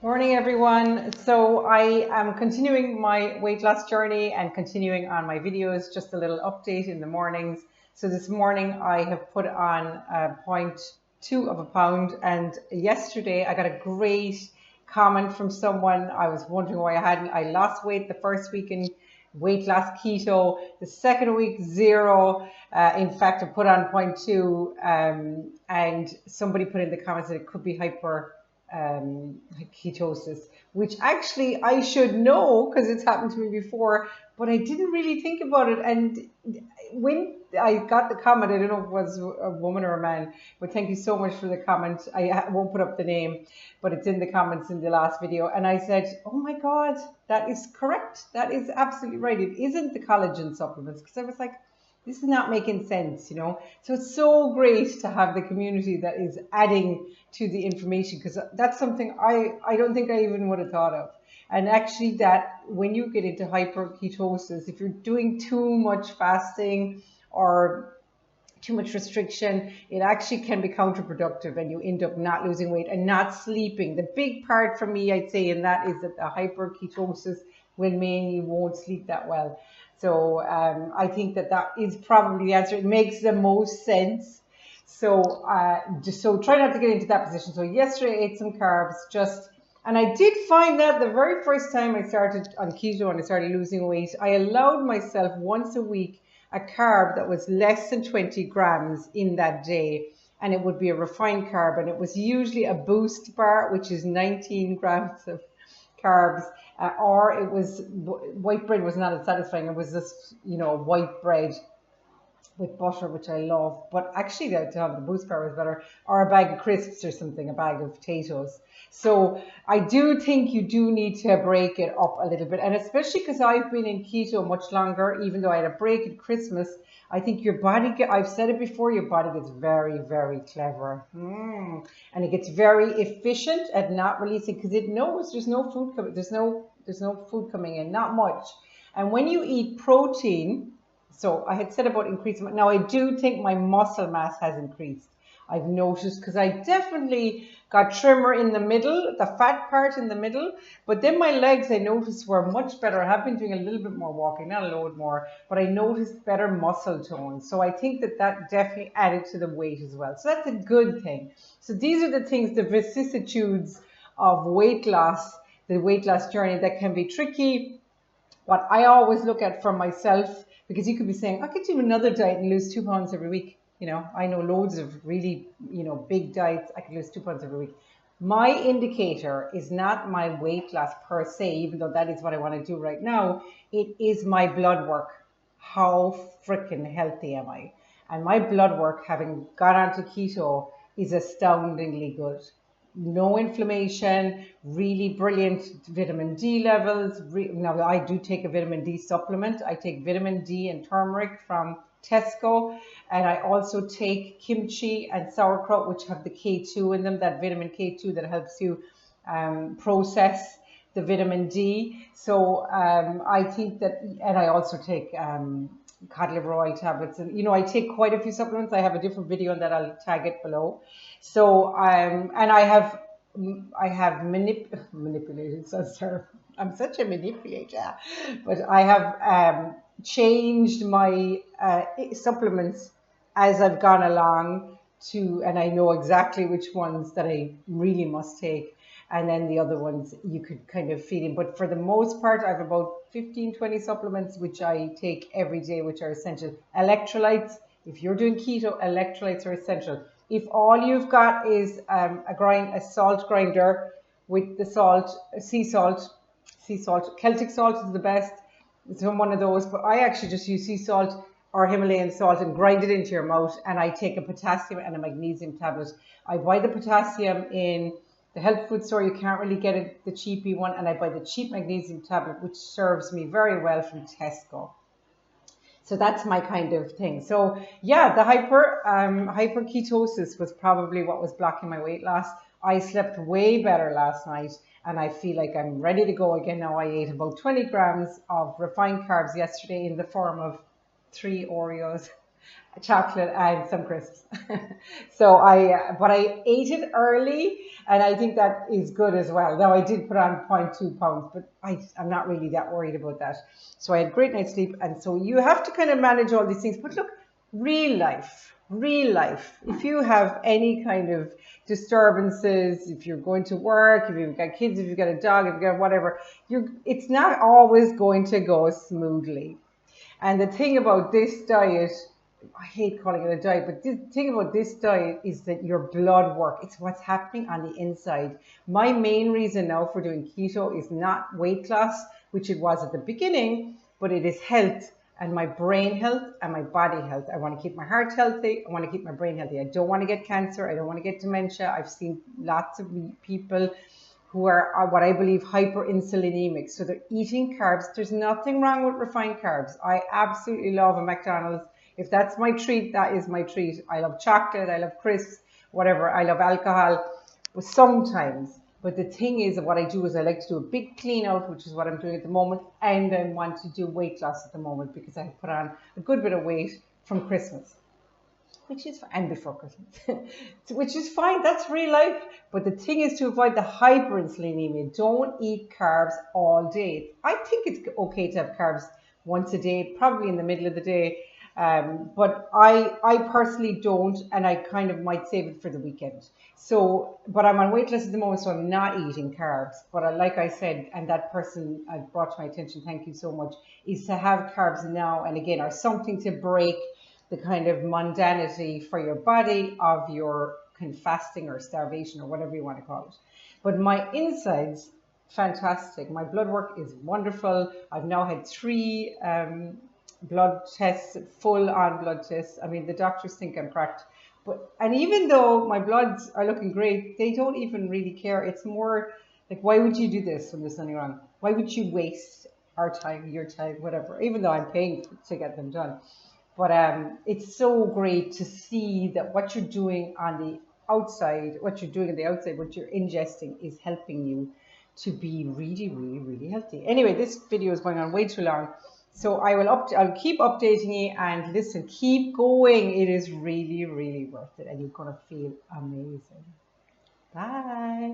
Morning, everyone. So I am continuing my weight loss journey and continuing on my videos, just a little update in the mornings. So this morning I have put on 0.2 of a pound, and yesterday I got a great comment from someone. I was wondering why I lost weight the first week in weight loss keto, the second week 0. In fact, I put on 0.2 and somebody put in the comments that it could be ketosis, which actually I should know because it's happened to me before, but I didn't really think about it. And when I got the comment, I don't know if it was a woman or a man, but thank you so much for the comment. I won't put up the name, but it's in the comments in the last video. And I said, oh my God, that is correct. That is absolutely right. It isn't the collagen supplements, because I was like, this is not making sense, you know. So it's so great to have the community that is adding to the information, because that's something I don't think I even would have thought of. And actually, that when you get into hyperketosis, if you're doing too much fasting or too much restriction, it actually can be counterproductive, and you end up not losing weight and not sleeping. The big part for me, I'd say, in that is that the hyperketosis will mean you won't sleep that well. So I think that is probably the answer. It makes the most sense. So so try not to get into that position. So yesterday I ate some carbs, and I did find that the very first time I started on keto and I started losing weight, I allowed myself once a week a carb that was less than 20 grams in that day. And it would be a refined carb, and it was usually a Boost bar, which is 19 grams of carbs, or it was white bread. Was not as satisfying. It was this, white bread with butter, which I love. But actually, the Boost bar was better, or a bag of crisps or something, a bag of potatoes. So I do think you do need to break it up a little bit, and especially because I've been in keto much longer, even though I had a break at Christmas. I think your body, I've said it before, your body gets very, very clever. And it gets very efficient at not releasing, because it knows there's no food coming, there's no food coming in, not much. And when you eat protein, so I had said about increasing, now I do think my muscle mass has increased. I've noticed, because I definitely got trimmer in the middle, the fat part in the middle, but then my legs I noticed were much better. I have been doing a little bit more walking, not a load more, but I noticed better muscle tone. So I think that definitely added to the weight as well. So that's a good thing. So these are the things, the vicissitudes of weight loss, the weight loss journey that can be tricky. What I always look at for myself, because you could be saying, I could do another diet and lose 2 pounds every week. I know loads of really, big diets. I could lose 2 pounds every week. My indicator is not my weight loss per se, even though that is what I want to do right now. It is my blood work. How freaking healthy am I? And my blood work, having got onto keto, is astoundingly good. No inflammation, really brilliant vitamin D levels. Now, I do take a vitamin D supplement. I take vitamin D and turmeric from Tesco, and I also take kimchi and sauerkraut, which have the K2 in them, that vitamin K2 that helps you process the vitamin D. So I think that, and I also take cod liver oil tablets, and I take quite a few supplements. I have a different video on that. I'll tag it below. So and I have manipulated. So sorry, I'm such a manipulator, but I have changed my supplements as I've gone along and I know exactly which ones that I really must take. And then the other ones you could kind of feed in. But for the most part, I have about 15-20 supplements, which I take every day, which are essential. Electrolytes, if you're doing keto, electrolytes are essential. If all you've got is a salt grinder with the salt, sea salt, Celtic salt is the best. It's one of those, but I actually just use sea salt or Himalayan salt and grind it into your mouth. And I take a potassium and a magnesium tablet. I buy the potassium in the health food store. You can't really get it, the cheapy one, and I buy the cheap magnesium tablet, which serves me very well, from Tesco. So that's my kind of thing. So yeah, the hyperketosis was probably what was blocking my weight loss. I slept way better last night, and I feel like I'm ready to go again now. I ate about 20 grams of refined carbs yesterday in the form of 3 Oreos. chocolate and some crisps. But I ate it early, and I think that is good as well. Now I did put on 0.2 pounds, but I'm not really that worried about that. So I had great night's sleep, and so you have to kind of manage all these things. But look, real life. If you have any kind of disturbances, if you're going to work, if you've got kids, if you've got a dog, if you've got whatever, it's not always going to go smoothly. And the thing about this diet, I hate calling it a diet, but the thing about this diet is that your blood work, it's what's happening on the inside. My main reason now for doing keto is not weight loss, which it was at the beginning, but it is health and my brain health and my body health. I want to keep my heart healthy. I want to keep my brain healthy. I don't want to get cancer. I don't want to get dementia. I've seen lots of people who are what I believe hyperinsulinemic. So they're eating carbs. There's nothing wrong with refined carbs. I absolutely love a McDonald's. If that's my treat, that is my treat. I love chocolate, I love crisps, whatever. I love alcohol, but sometimes. But the thing is, what I do is I like to do a big clean out, which is what I'm doing at the moment. And I want to do weight loss at the moment because I put on a good bit of weight from Christmas. Which is, and before Christmas, which is fine. That's real life. But the thing is to avoid the hyperinsulinemia. Don't eat carbs all day. I think it's okay to have carbs once a day, probably in the middle of the day. But I personally don't, and I kind of might save it for the weekend. So, but I'm on weight loss at the moment, so I'm not eating carbs. But like I said, and that person brought to my attention, thank you so much, is to have carbs now and again, or something to break the kind of mundanity for your body of your kind of fasting or starvation or whatever you want to call it. But my insides, fantastic. My blood work is wonderful. I've now had 3 blood tests, full on blood tests. I mean, the doctors think I'm cracked. And even though my bloods are looking great, they don't even really care. It's more like, why would you do this when there's nothing wrong? Why would you waste our time, your time, whatever, even though I'm paying to get them done? But it's so great to see that what you're doing on the outside, what you're doing on the outside, what you're ingesting is helping you to be really, really, really healthy. Anyway, this video is going on way too long. So I'll keep updating you, and listen, keep going. It is really, really worth it, and you're going to feel amazing. Bye.